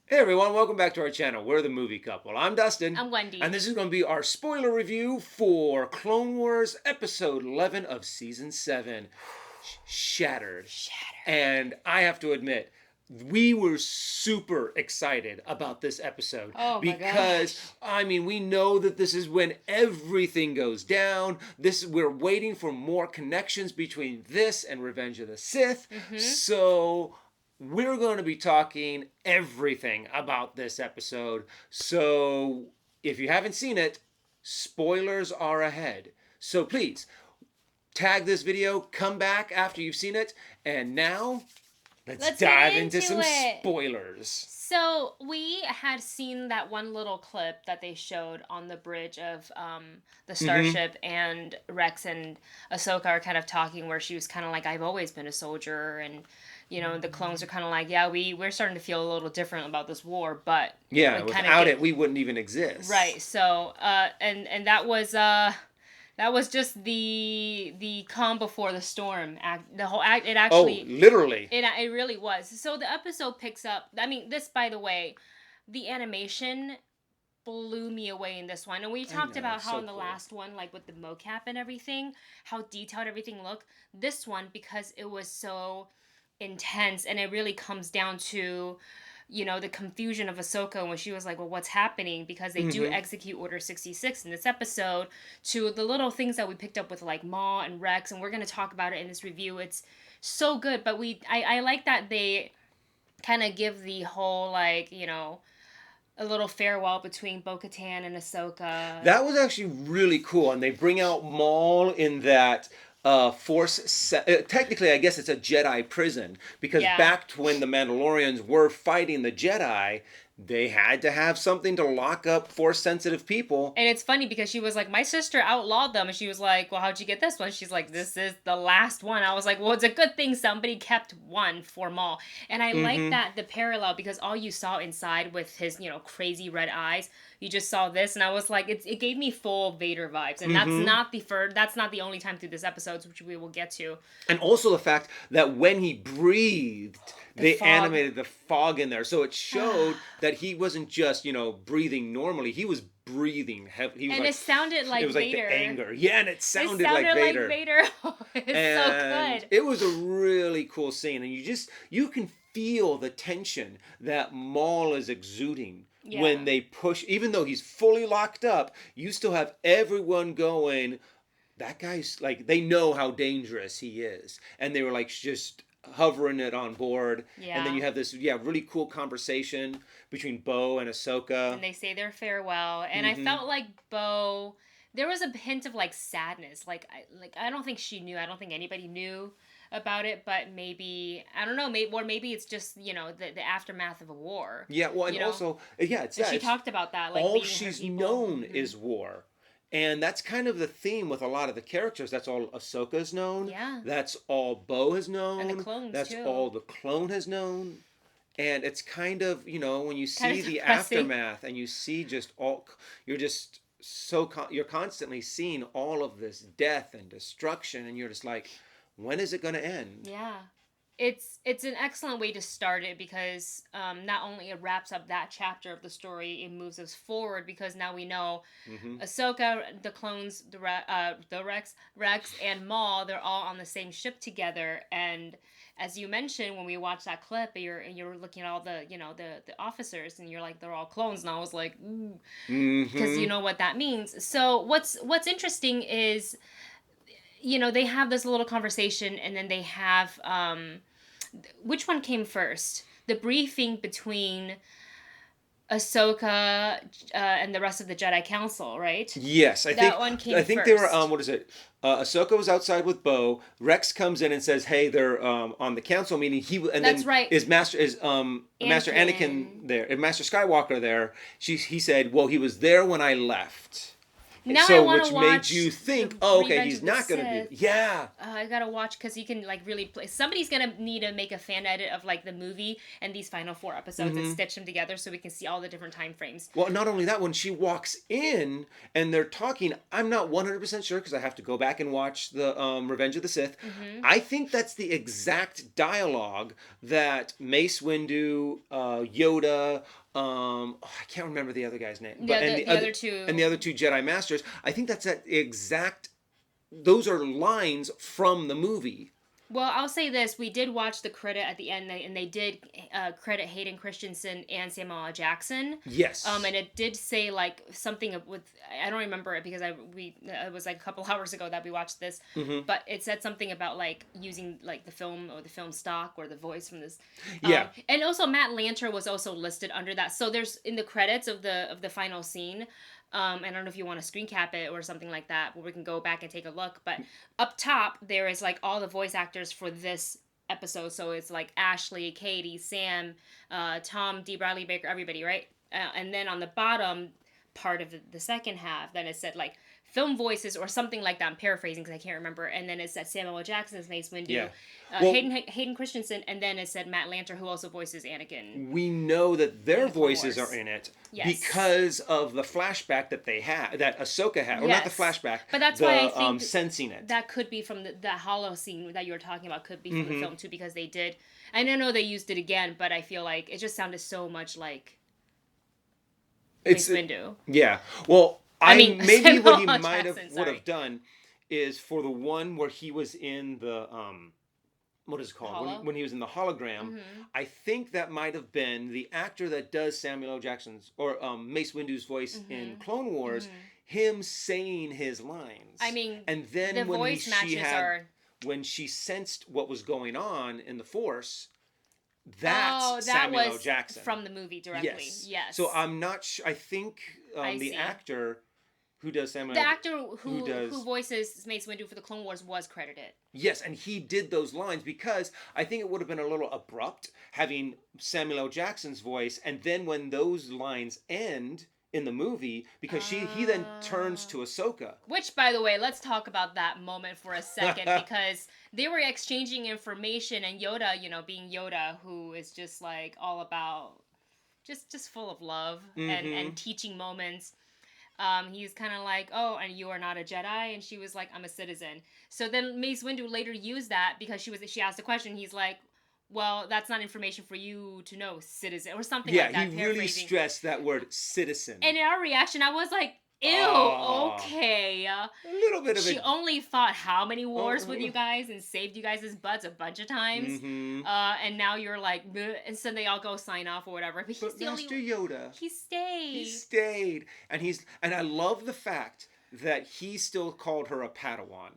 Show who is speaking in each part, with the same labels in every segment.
Speaker 1: Hey everyone, welcome back to our channel. We're the Movie Couple. I'm Dustin.
Speaker 2: I'm Wendy.
Speaker 1: And this is going to be our spoiler review for Clone Wars Episode 11 of Season 7, Shattered. And I have to admit, we were super excited about this episode.
Speaker 2: Oh my
Speaker 1: because we know that this is when everything goes down. We're waiting for more connections between this and Revenge of the Sith. So we're going to be talking everything about this episode. So if you haven't seen it, spoilers are ahead. So please tag this video, come back after you've seen it, and now let's dive into some spoilers.
Speaker 2: So we had seen that one little clip that they showed on the bridge of the starship, and Rex and Ahsoka are kind of talking, where she was kind of like, "I've always been a soldier," and the clones are kind of like, "Yeah, we're starting to feel a little different about this war, but
Speaker 1: without it, we wouldn't even exist."
Speaker 2: Right. So and that was just the calm before the storm act. The whole act. It actually.
Speaker 1: Oh, literally.
Speaker 2: It really was. So the episode picks up. I mean, this, by the way, the animation blew me away in this one. And we talked about how in the last one, like with the mocap and everything, how detailed everything looked. This one, because it was so intense, and it really comes down to the confusion of Ahsoka when she was like, well, what's happening? Because they do execute Order 66 in this episode, to the little things that we picked up with like Maul and Rex, and we're going to talk about it in this review. It's so good, but I like that they kind of give the whole, like, a little farewell between Bo-Katan and Ahsoka.
Speaker 1: That was actually really cool, and they bring out Maul in that technically, I guess it's a Jedi prison, because back to when the Mandalorians were fighting the Jedi, they had to have something to lock up Force-sensitive people.
Speaker 2: And it's funny because she was like, my sister outlawed them. And she was like, well, how'd you get this one? She's like, this is the last one. I was like, well, it's a good thing somebody kept one for Maul. And I like that, the parallel, because all you saw inside with his, crazy red eyes, you just saw this. And I was like, it gave me full Vader vibes. And that's not the only time through this episode, which we will get to.
Speaker 1: And also the fact that when he breathed, they animated the fog in there. So it showed that he wasn't just, breathing normally. He was breathing heavy.
Speaker 2: And it sounded like Vader.
Speaker 1: It was like the anger. Yeah, and it sounded like Vader.
Speaker 2: It's so good.
Speaker 1: It was a really cool scene. And you can feel the tension that Maul is exuding. Yeah. When they push, even though he's fully locked up, you still have everyone going, that guy's like, they know how dangerous he is. And they were like, just hovering it on board. Yeah. And then you have this really cool conversation between Bo and Ahsoka,
Speaker 2: and they say their farewell. And I felt like Bo, there was a hint of like sadness, like I don't think she knew, I don't think anybody knew about it, but maybe, I don't know, maybe it's just the aftermath of a war.
Speaker 1: Yeah, well, and also it's that
Speaker 2: she talked about that, like,
Speaker 1: all she's known is war. And that's kind of the theme with a lot of the characters. That's all Ahsoka's known.
Speaker 2: Yeah.
Speaker 1: That's all Bo has known.
Speaker 2: And the clones,
Speaker 1: that's
Speaker 2: too.
Speaker 1: all the clone has known. And it's kind of, when you see the aftermath and you see just you're constantly seeing all of this death and destruction, and you're just like, when is it going to end?
Speaker 2: Yeah. It's an excellent way to start it, because not only it wraps up that chapter of the story, it moves us forward, because now we know Ahsoka, the clones, the Rex and Maul, they're all on the same ship together. And as you mentioned, when we watched that clip, you're looking at all the the officers, and you're like, they're all clones. And I was like, ooh, because you know what that means. So what's interesting is, they have this little conversation, and then they have, which one came first? The briefing between Ahsoka and the rest of the Jedi Council, right?
Speaker 1: Yes, I think
Speaker 2: first.
Speaker 1: They were, what is it? Ahsoka was outside with Bo. Rex comes in and says, hey, they're on the council meeting.
Speaker 2: That's right.
Speaker 1: Is Master Anakin there? Is Master Skywalker there? He said, well, he was there when I left.
Speaker 2: Now I
Speaker 1: So,
Speaker 2: want
Speaker 1: which
Speaker 2: to
Speaker 1: made
Speaker 2: watch
Speaker 1: you think,
Speaker 2: the
Speaker 1: oh, okay,
Speaker 2: Revenge
Speaker 1: he's
Speaker 2: of the
Speaker 1: not going to
Speaker 2: Sith.
Speaker 1: be. Yeah.
Speaker 2: I gotta watch because you can like really play. Somebody's gonna need to make a fan edit of like the movie and these final 4 episodes and stitch them together so we can see all the different time frames.
Speaker 1: Well, not only that, when she walks in and they're talking, I'm not 100% sure because I have to go back and watch the Revenge of the Sith. I think that's the exact dialogue that Mace Windu, Yoda, I can't remember the other guy's name,
Speaker 2: Yeah, the other two.
Speaker 1: And the other two Jedi Masters. I think that's that exact. Those are lines from the movie.
Speaker 2: Well, I'll say this: we did watch the credit at the end, and they did credit Hayden Christensen and Samuel L. Jackson.
Speaker 1: Yes.
Speaker 2: And it did say like something with I don't remember it because it was like a couple hours ago that we watched this, but it said something about like using like the film or the film stock or the voice from this.
Speaker 1: Yeah.
Speaker 2: And also Matt Lanter was also listed under that. So there's in the credits of the final scene. And I don't know if you want to screen cap it or something like that, where we can go back and take a look. But up top, there is like all the voice actors for this episode. So it's like Ashley, Katie, Sam, Tom, D. Bradley Baker, everybody, right? And then on the bottom part of the second half, then it said like film voices or something like that. I'm paraphrasing because I can't remember. And then it said Samuel L. Jackson's Mace Windu,
Speaker 1: Yeah.
Speaker 2: Hayden Christensen, and then it said Matt Lanter, who also voices Anakin.
Speaker 1: We know that their voices are in it because of the flashback that they had, that Ahsoka had, or not the flashback,
Speaker 2: but that's why I think
Speaker 1: sensing it.
Speaker 2: That could be from the hollow scene that you were talking about. Could be from the film too, because they did. I don't know they used it again, but I feel like it just sounded so much like Mace Windu.
Speaker 1: Yeah. Well, I mean, maybe what he might would have done is for the one where he was in the what is it called? When he was in the hologram, I think that might have been the actor that does Samuel L. Jackson's or Mace Windu's voice in Clone Wars, him saying his lines.
Speaker 2: I mean,
Speaker 1: and then
Speaker 2: the
Speaker 1: when
Speaker 2: voice matches are
Speaker 1: when she sensed what was going on in the Force. That Samuel L. Jackson
Speaker 2: from the movie directly. Yes.
Speaker 1: So I'm not sure. I think the actor who does Samuel.
Speaker 2: The actor who voices Mace Windu for the Clone Wars was credited.
Speaker 1: Yes, and he did those lines because I think it would have been a little abrupt having Samuel L. Jackson's voice, and then when those lines end in the movie, because he then turns to Ahsoka.
Speaker 2: Which, by the way, let's talk about that moment for a second because they were exchanging information, and Yoda, being Yoda, who is just like all about just full of love and teaching moments. He's kind of like, oh, and you are not a Jedi, and she was like, I'm a citizen. So then Mace Windu later used that because she asked a question. He's like, well, that's not information for you to know, citizen, or something like that.
Speaker 1: Yeah, he really stressed that word, citizen.
Speaker 2: And in our reaction, I was like, ew, okay.
Speaker 1: A little bit of
Speaker 2: She only fought how many wars with you guys and saved you guys' butts a bunch of times. And now you're like, bleh, and so they all go sign off or whatever. But he's the
Speaker 1: Master Yoda.
Speaker 2: He stayed.
Speaker 1: He stayed. And I love the fact that he still called her a Padawan.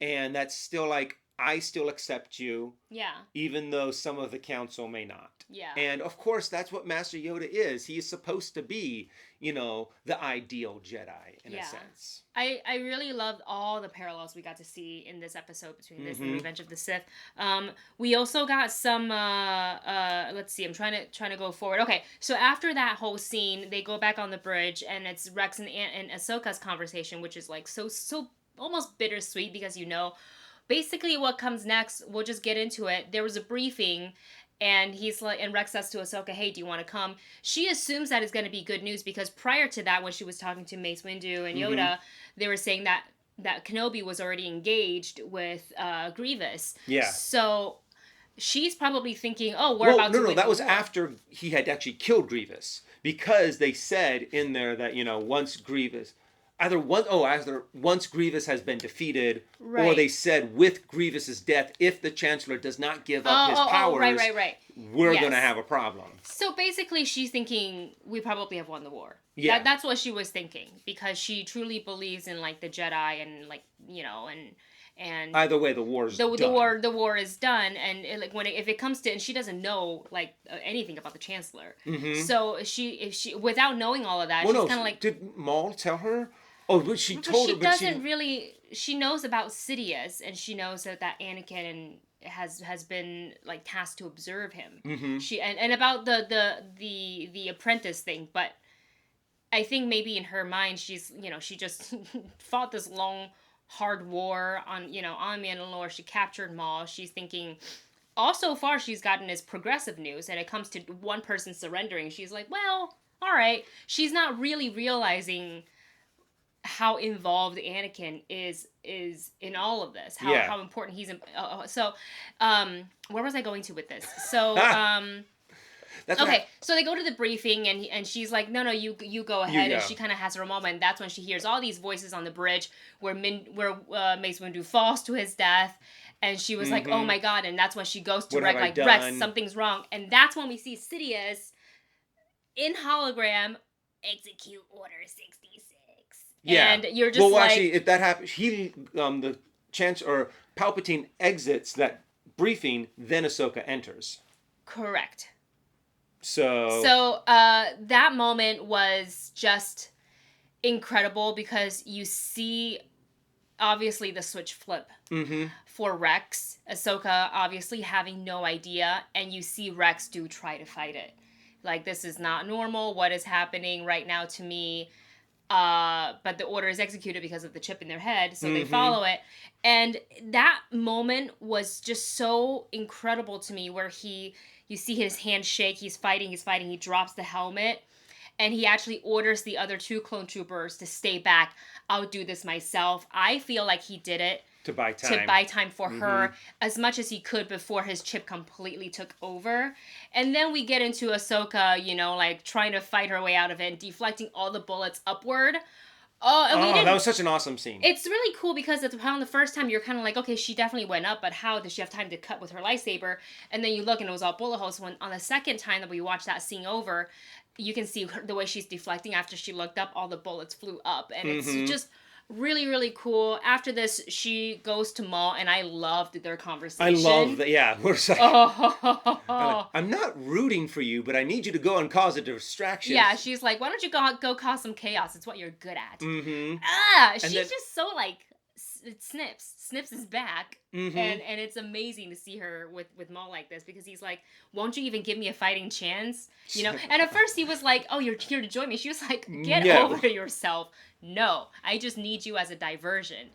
Speaker 1: And that's still like, I still accept you.
Speaker 2: Yeah.
Speaker 1: Even though some of the council may not.
Speaker 2: Yeah.
Speaker 1: And of course, that's what Master Yoda is. He is supposed to be, the ideal Jedi in a sense.
Speaker 2: I really loved all the parallels we got to see in this episode between this and Revenge of the Sith. We also got some. Let's see. I'm trying to go forward. Okay, so after that whole scene, they go back on the bridge, and it's Rex and Ahsoka's conversation, which is like so almost bittersweet because basically what comes next. We'll just get into it. There was a briefing. And he's like, and Rex says to Ahsoka, hey, do you want to come? She assumes that it's going to be good news because prior to that, when she was talking to Mace Windu and Yoda, they were saying that Kenobi was already engaged with Grievous.
Speaker 1: Yeah.
Speaker 2: So she's probably thinking, oh, we're about to win
Speaker 1: that was
Speaker 2: war.
Speaker 1: after he had actually killed Grievous. Because they said in there that, once Grievous... Either once Grievous has been defeated, or they said with Grievous's death, if the Chancellor does not give up his powers, we're going to have a problem.
Speaker 2: So basically, she's thinking we probably have won the war.
Speaker 1: Yeah,
Speaker 2: that's what she was thinking because she truly believes in like the Jedi and like and
Speaker 1: either way, the war's done.
Speaker 2: The war is done, and if it comes to, and she doesn't know like anything about the Chancellor, so if she without knowing all of that, she's kind of like,
Speaker 1: did Maul tell her? Oh, but she told her, but
Speaker 2: she doesn't really. She knows about Sidious, and she knows that Anakin has been like tasked to observe him. She and about the apprentice thing, but I think maybe in her mind, she's, she just fought this long, hard war on Mandalore. She captured Maul. She's thinking, all so far she's gotten is progressive news, and it comes to one person surrendering. She's like, well, all right. She's not really realizing how involved Anakin is in all of this. How important he's in. Where was I going to with this? So That's okay. So they go to the briefing, and she's like, no, you go ahead. And she kind of has her moment. And that's when she hears all these voices on the bridge where Mace Windu falls to his death. And she was like, oh my God. And that's when she goes to Rex, like, Rex, something's wrong. And that's when we see Sidious in hologram execute Order 66. Yeah. And you're just
Speaker 1: actually, if that happens, the Palpatine exits that briefing, then Ahsoka enters.
Speaker 2: Correct.
Speaker 1: So
Speaker 2: that moment was just incredible because you see, obviously, the switch flip for Rex. Ahsoka obviously having no idea, and you see Rex try to fight it. Like, this is not normal. What is happening right now to me? But the order is executed because of the chip in their head, so they follow it. And that moment was just so incredible to me, where you see his hand shake, he's fighting, he drops the helmet, and he actually orders the other 2 clone troopers to stay back. I'll do this myself. I feel like he did it
Speaker 1: to buy time
Speaker 2: for her as much as he could before his chip completely took over. And then we get into Ahsoka, like trying to fight her way out of it and deflecting all the bullets upward.
Speaker 1: That was such an awesome scene.
Speaker 2: It's really cool because on the first time you're kind of like, okay, she definitely went up, but how did she have time to cut with her lightsaber? And then you look and it was all bullet holes. When on the second time that we watched that scene over, you can see the way she's deflecting after she looked up, all the bullets flew up, and it's just really, really cool. After this, she goes to Maul, and I loved their conversation.
Speaker 1: I love that. Yeah, we're like, I'm not rooting for you, but I need you to go and cause a distraction.
Speaker 2: Yeah, she's like, why don't you go cause some chaos? It's what you're good at. She's just so like, it snips his back, and it's amazing to see her with Maul like this, because he's like, won't you even give me a fighting chance? And at first he was like, oh, you're here to join me. She was like, get over yourself. No, I just need you as a diversion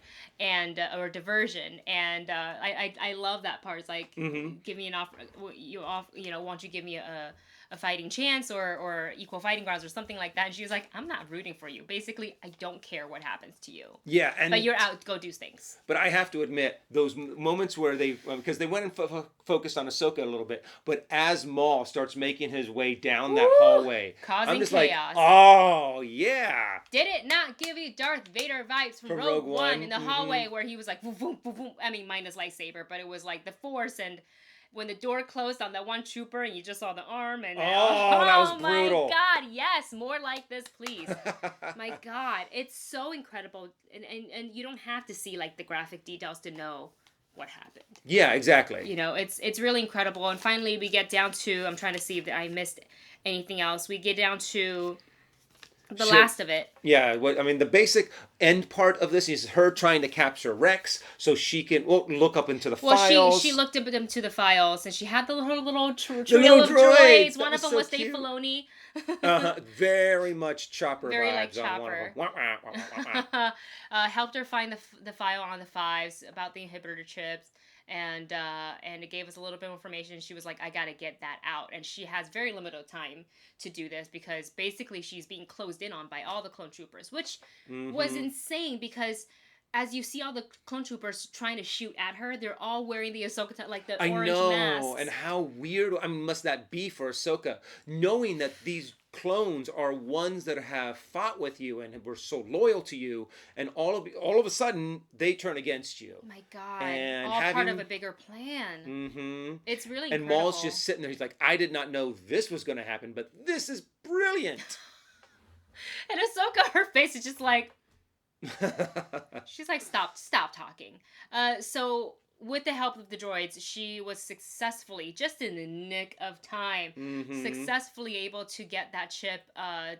Speaker 2: or diversion. And I love that part. It's like, give me an offer. Won't you give me a fighting chance or equal fighting grounds or something like that? And she was like, I'm not rooting for you. Basically, I don't care what happens to you.
Speaker 1: Yeah,
Speaker 2: but you're out, go do things.
Speaker 1: But I have to admit, those moments where because they went and focused on Ahsoka a little bit, but as Maul starts making his way down that hallway,
Speaker 2: causing
Speaker 1: I'm just
Speaker 2: chaos.
Speaker 1: Like, oh yeah.
Speaker 2: Did it not give you Darth Vader vibes from Rogue One in the hallway where he was like, boom, boom, boom, boom. I mean, minus lightsaber, but it was like the Force, and when the door closed on that one trooper and you just saw the arm, and
Speaker 1: that was brutal.
Speaker 2: My God, yes, more like this, please. My God, it's so incredible, and you don't have to see like the graphic details to know what happened.
Speaker 1: Yeah, exactly.
Speaker 2: It's really incredible. And finally, we get down to, I'm trying to see if I missed anything else. We get down to the last of it.
Speaker 1: Yeah, the basic end part of this is her trying to capture Rex so she can look up into the files.
Speaker 2: Well, she looked up into the files, and she had the little trio of droids. One of them was Dave Filoni.
Speaker 1: Very much Chopper
Speaker 2: very
Speaker 1: vibes
Speaker 2: like Chopper.
Speaker 1: On one of them.
Speaker 2: Helped her find the file on the Fives about the inhibitor chips. And it gave us a little bit of information. She was like, I gotta get that out. And she has very limited time to do this, because basically she's being closed in on by all the clone troopers, which was insane, because as you see all the clone troopers trying to shoot at her, they're all wearing the Ahsoka, like the orange masks. I know,
Speaker 1: and how weird, must that be for Ahsoka, knowing that these clones are ones that have fought with you and were so loyal to you, and all of a sudden they turn against you.
Speaker 2: Oh my God! And all part of a bigger plan. It's really incredible.
Speaker 1: And Maul's just sitting there. He's like, I did not know this was going to happen, but this is brilliant.
Speaker 2: And Ahsoka, her face is just like. She's like, stop talking. So with the help of the droids, she was successfully, just in the nick of time, successfully able to get that chip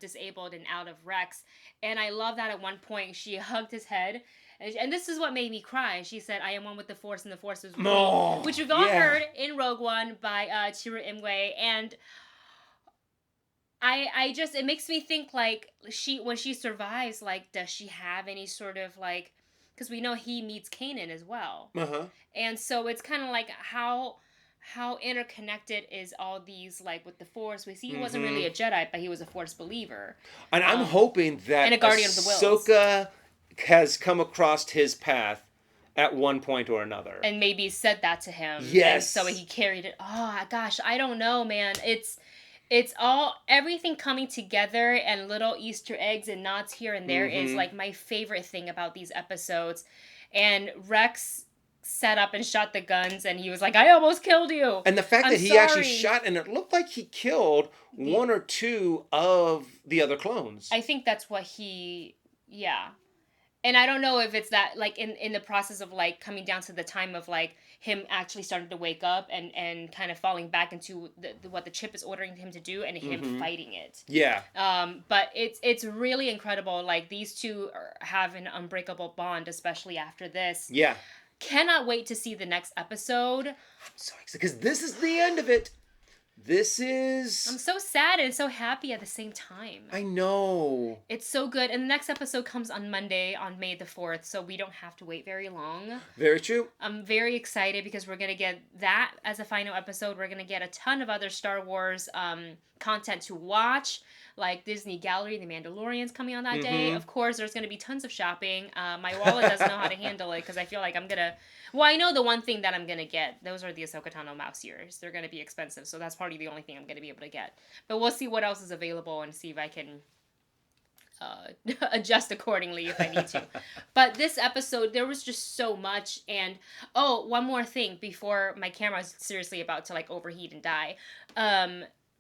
Speaker 2: disabled and out of Rex. And I love that at one point she hugged his head, and this is what made me cry. She said, I am one with the Force, and the Force is one. Which we've all heard in Rogue One by Chirrut Imwe. And I just, it makes me think, like, when she survives, like, does she have any sort of, like, because we know he meets Kanan as well.
Speaker 1: Uh-huh.
Speaker 2: And so it's kind of like how interconnected is all these, like, with the Force. We see he wasn't really a Jedi, but he was a Force believer.
Speaker 1: And I'm hoping that
Speaker 2: and a guardian of the Wills.
Speaker 1: Ahsoka has come across his path at one point or another.
Speaker 2: And maybe said that to him.
Speaker 1: Yes.
Speaker 2: And so he carried it. Oh, gosh, I don't know, man. It's all, everything coming together, and little Easter eggs and nods here and there is, like, my favorite thing about these episodes. And Rex set up and shot the guns, and he was like, I almost killed you.
Speaker 1: And the fact that he actually shot, and it looked like he killed one or two of the other clones.
Speaker 2: I think that's what yeah. And I don't know if it's that, like, in the process of, like, coming down to the time of, like, him actually starting to wake up and kind of falling back into what the chip is ordering him to do, and him fighting it.
Speaker 1: Yeah.
Speaker 2: But it's really incredible. Like, these two have an unbreakable bond, especially after this.
Speaker 1: Yeah.
Speaker 2: Cannot wait to see the next episode.
Speaker 1: I'm so excited, because this is the end of it. This is...
Speaker 2: I'm so sad and so happy at the same time.
Speaker 1: I know.
Speaker 2: It's so good. And the next episode comes on Monday, on May the 4th, so we don't have to wait very long.
Speaker 1: Very true.
Speaker 2: I'm very excited because we're going to get that as a final episode. We're going to get a ton of other Star Wars content to watch, like Disney Gallery, The Mandalorian's coming on that day. Of course, there's going to be tons of shopping. My wallet doesn't know how to handle it, because I feel like I'm going to... Well, I know the one thing that I'm going to get. Those are the Ahsoka Tano mouse ears. They're going to be expensive, so that's probably the only thing I'm going to be able to get. But we'll see what else is available and see if I can adjust accordingly if I need to. But this episode, there was just so much. And, oh, one more thing before my camera's seriously about to, like, overheat and die.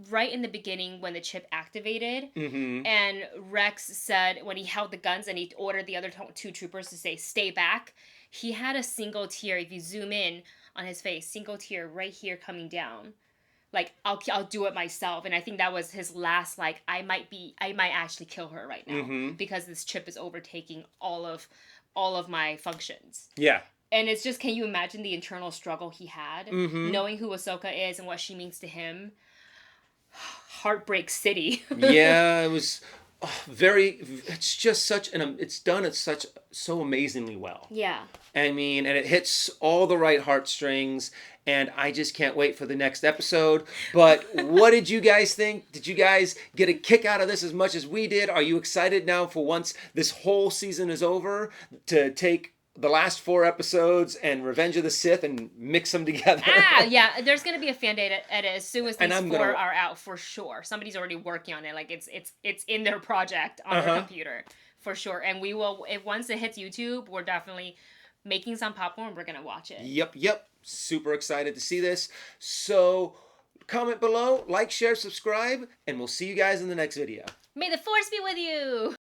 Speaker 2: Right in the beginning, when the chip activated, and Rex said, when he held the guns and he ordered the other two troopers to say, stay back, he had a single tear. If you zoom in on his face, single tear right here coming down. Like, I'll do it myself. And I think that was his last, like, I might actually kill her right now, because this chip is overtaking all of my functions.
Speaker 1: Yeah.
Speaker 2: And it's just, can you imagine the internal struggle he had, knowing who Ahsoka is and what she means to him? Heartbreak City.
Speaker 1: Yeah, it was it's just such it's done so amazingly well.
Speaker 2: Yeah.
Speaker 1: I mean, and it hits all the right heartstrings, and I just can't wait for the next episode. But what did you guys think? Did you guys get a kick out of this as much as we did? Are you excited now for, once this whole season is over, to take the last 4 episodes and Revenge of the Sith and mix them together?
Speaker 2: Yeah. There's going to be a fan edit as soon as these 4 are out, for sure. Somebody's already working on it. Like, it's in their project on their computer, for sure. And we will, once it hits YouTube, we're definitely making some popcorn. We're going to watch it.
Speaker 1: Yep. Super excited to see this. So comment below, like, share, subscribe, and we'll see you guys in the next video.
Speaker 2: May the Force be with you!